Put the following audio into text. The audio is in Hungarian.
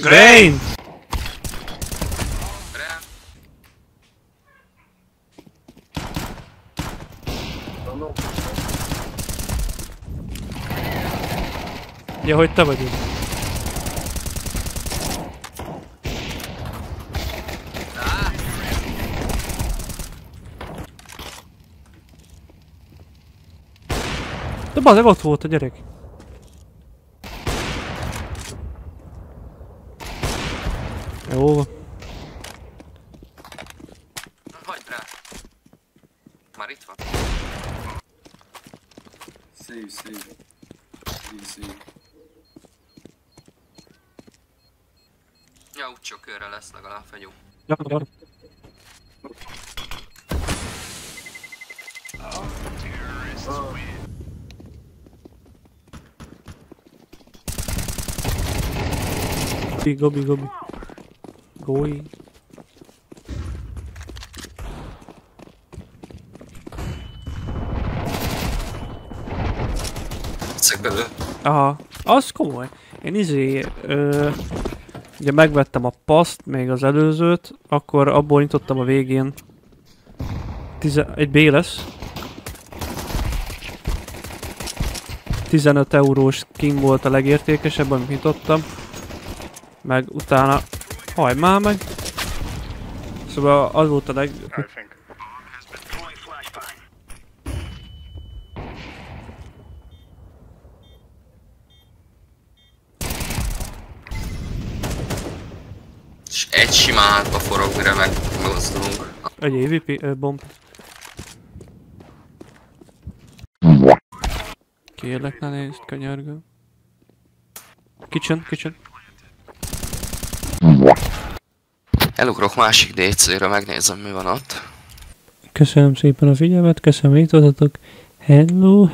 Grain! Ja, hogy te vagyok. De bazeg, ott volt a gyerek. Jó van. Hagyd rá. Már itt van. Save. Ja, úgy csak körre lesz legalább fegyó. Ja. Gobi. Gói. Szögbelő. Aha, az komoly. Én ugye megvettem a paszt, még az előzőt, akkor abból nyitottam a végén. Egy B lesz. 15 eurós skin volt a legértékesebb, amit nyitottam. Meg utána... Hajj már meg! Szóval az volt a leg... És egy sima hátba forog, mire megmozdulunk. Egy AVP bomb. Kérlek, ne nézd, könyörgöm. Kitchen. Elugrok másik DC-re, megnézem mi van ott. Köszönöm szépen a figyelmet, köszönöm, hogy itt voltatok. Hello.